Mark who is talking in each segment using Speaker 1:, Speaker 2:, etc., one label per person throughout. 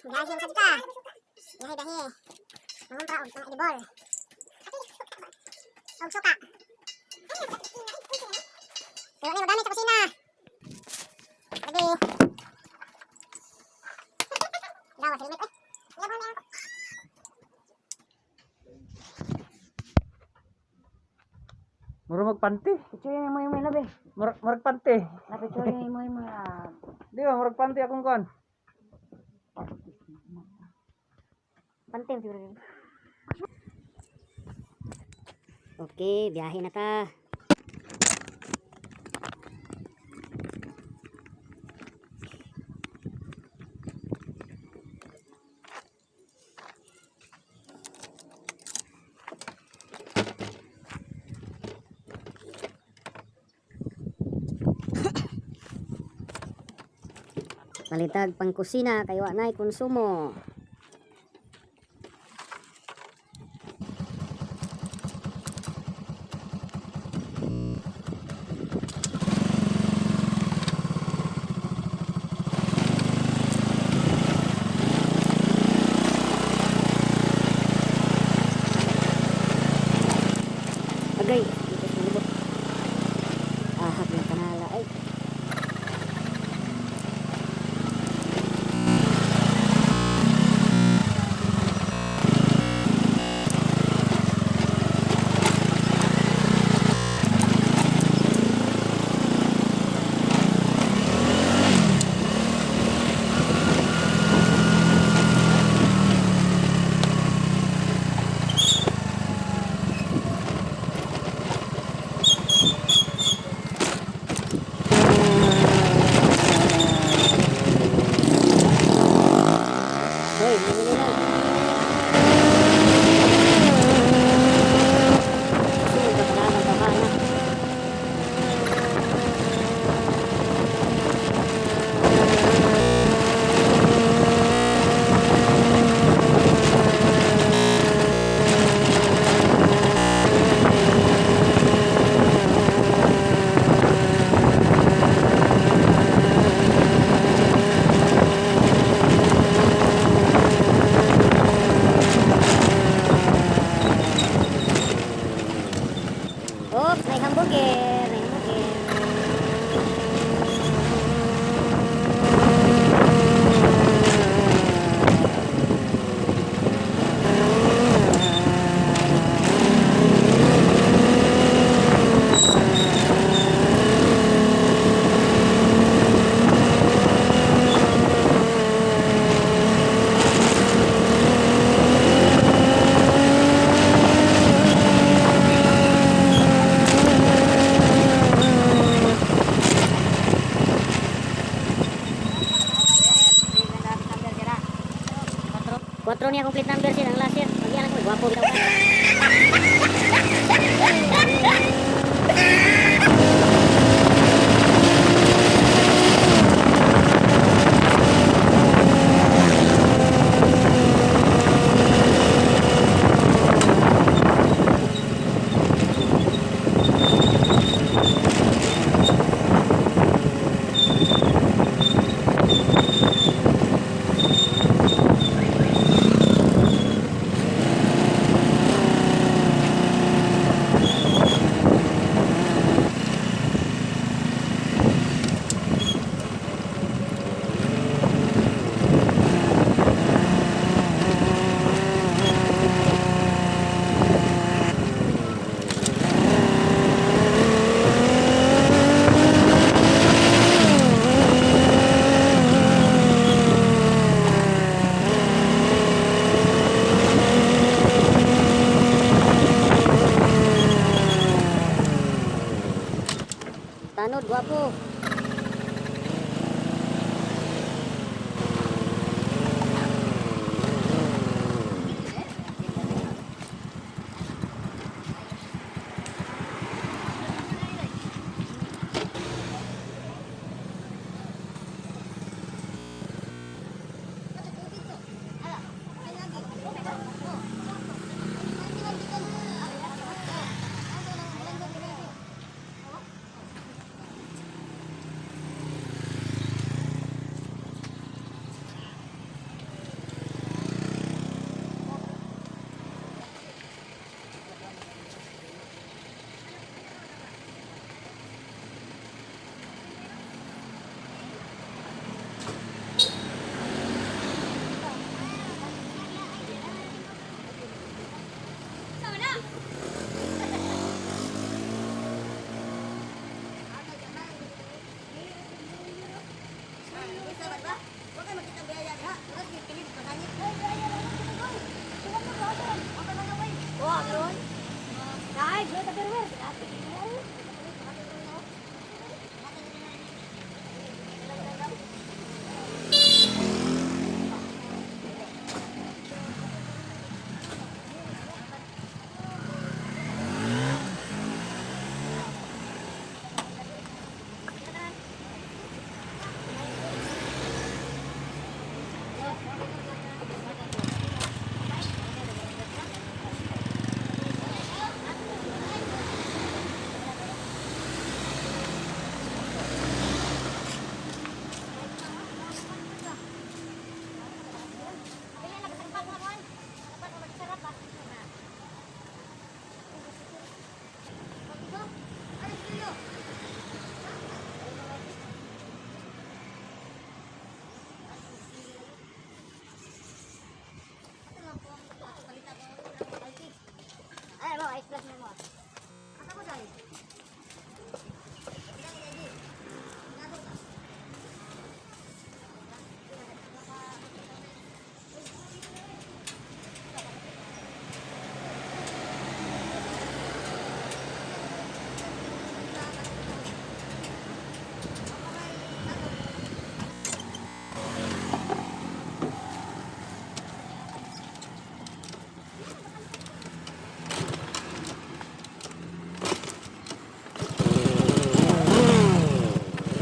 Speaker 1: Biyahe sa dita. Biyahe. Mangumpra og mga edibol. Og suka. Pero ni madami sa kusina. Lagi. Lawas helmet eh. Laban meron ko.
Speaker 2: Murag magpanti.
Speaker 3: Picture mo yung labi.
Speaker 2: Murag panti.
Speaker 3: Na picture mo yung
Speaker 2: Di ba murag panti akong kon.
Speaker 3: pantem siguro. Okay, biyahe na ta. Palitag pang kusina kay wa nay konsumo. Agay, dito sa lubot. Ahap yung kanala ay. Hoy, bumili na. Sunod ka pala ng bahana. Oops, may hamburger. May hamburger. Quatro niya complete number sir ang last year. Pagyan ako, gwapo bitaw ka. Tanod, gwapo.
Speaker 1: Ay, mo, ice plus mo. Asa mo dahil?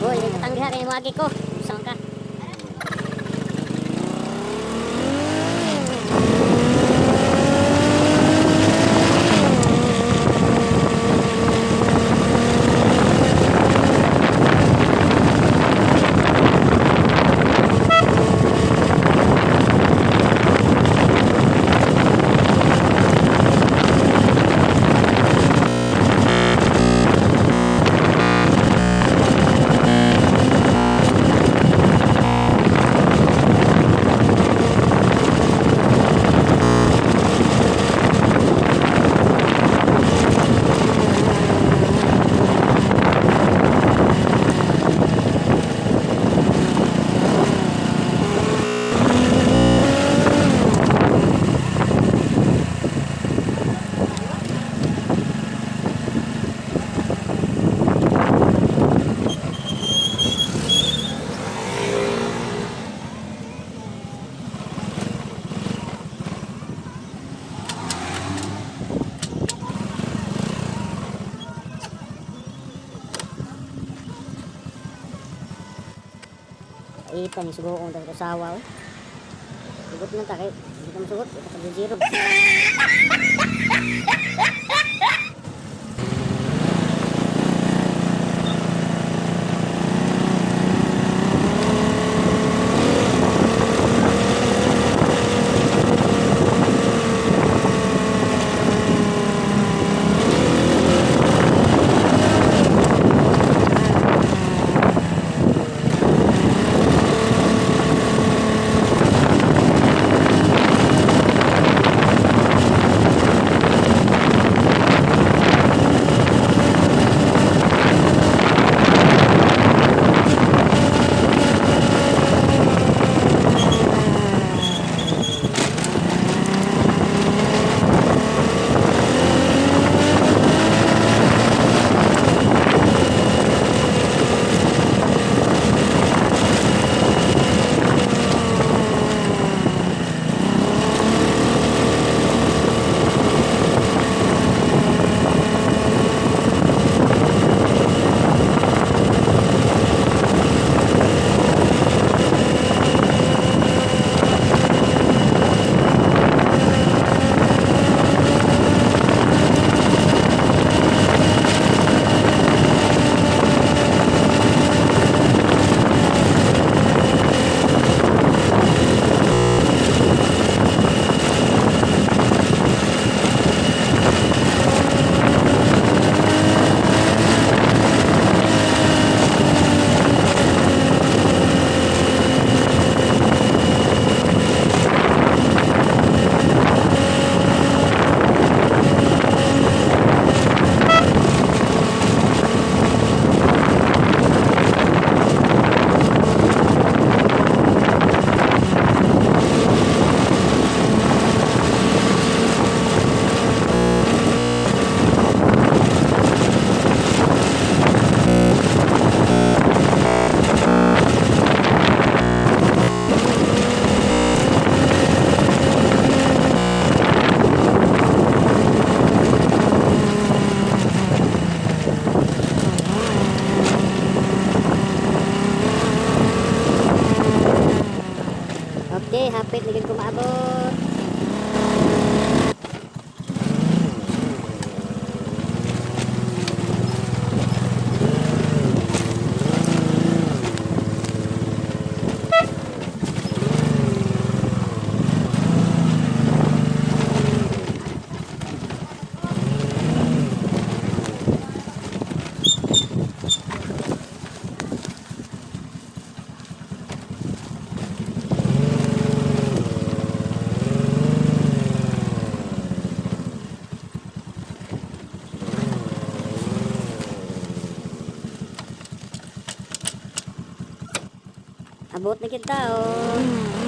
Speaker 3: Boy, tanggihan kayo mo agi ko. Saan ka? Ipan yung sugo kong tasawa. Sugot na ta kayo. Hindi ka masugot. Ito ka zero. Nabot na kita, oh.